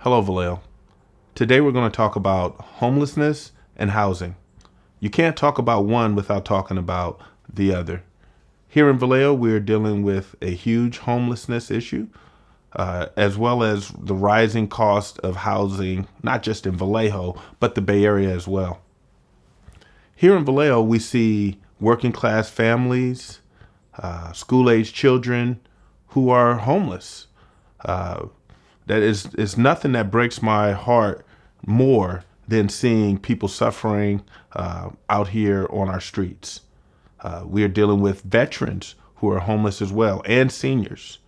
Hello, Vallejo. Today we're going to talk about homelessness and housing. You can't talk about one without talking about the other. Here in Vallejo, we're dealing with a huge homelessness issue, as well as the rising cost of housing, not just in Vallejo, but the Bay Area as well. Here in Vallejo, we see working class families, school-age children who are homeless. That is nothing that breaks my heart more than seeing people suffering out here on our streets. We are dealing with veterans who are homeless as well, and seniors.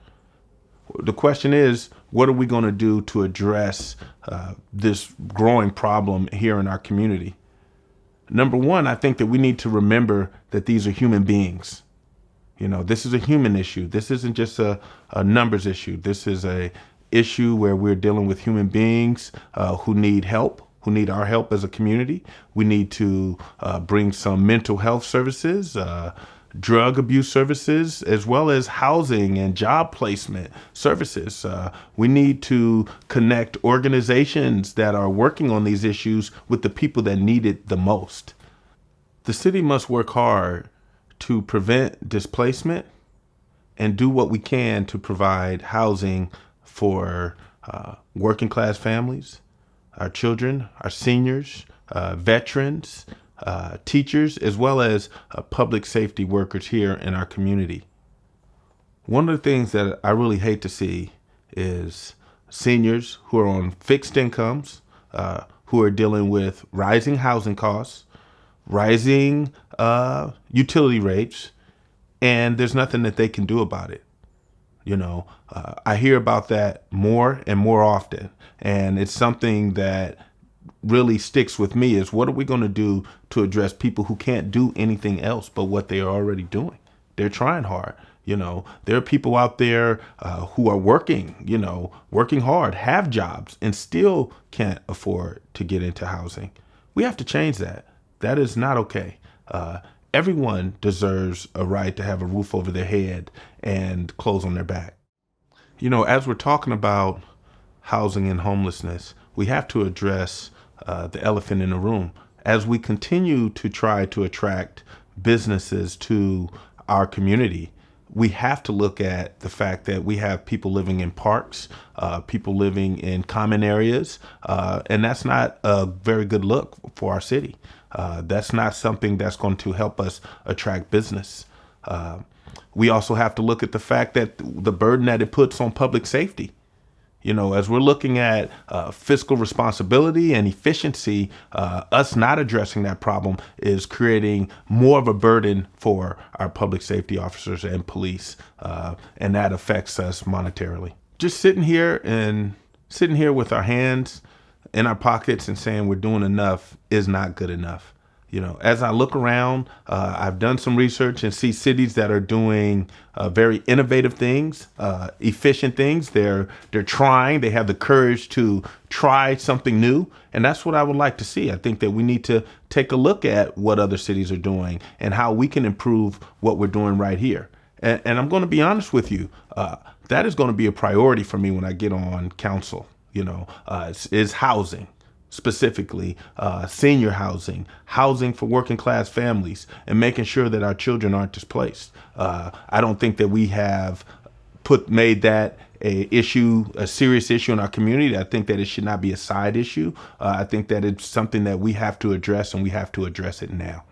The question is, what are we going to do to address this growing problem here in our community? Number one, I think that we need to remember that these are human beings. You know, this is a human issue. This isn't just a numbers issue. This is a issue where we're dealing with human beings who need help, who need our help as a community. We need to bring some mental health services, drug abuse services, as well as housing and job placement services. We need to connect organizations that are working on these issues with the people that need it the most. The city must work hard to prevent displacement and do what we can to provide housing for working class families, our children, our seniors, veterans, teachers, as well as public safety workers here in our community. One of the things that I really hate to see is seniors who are on fixed incomes, who are dealing with rising housing costs, rising utility rates, and there's nothing that they can do about it. You know, I hear about that more and more often, and it's something that really sticks with me is what are we going to do to address people who can't do anything else but what they are already doing? They're trying hard. You know, there are people out there who are working hard, have jobs, and still can't afford to get into housing. We have to change that. That is not okay. Everyone deserves a right to have a roof over their head and clothes on their back. You know, as we're talking about housing and homelessness, we have to address the elephant in the room. As we continue to try to attract businesses to our community, we have to look at the fact that we have people living in parks, people living in common areas, and that's not a very good look for our city. That's not something that's going to help us attract business. We also have to look at the fact that the burden that it puts on public safety. You know, as we're looking at fiscal responsibility and efficiency, us not addressing that problem is creating more of a burden for our public safety officers and police, and that affects us monetarily. Just sitting here with our hands in our pockets and saying we're doing enough is not good enough. You know, as I look around, I've done some research and see cities that are doing very innovative things, efficient things. They're trying. They have the courage to try something new, and that's what I would like to see. I think that we need to take a look at what other cities are doing and how we can improve what we're doing right here. And I'm going to be honest with you, that is going to be a priority for me when I get on council. You know, is housing. Specifically, senior housing, housing for working class families, and making sure that our children aren't displaced. I don't think that we have made that a serious issue in our community. I think that it should not be a side issue. I think that it's something that we have to address, and we have to address it now.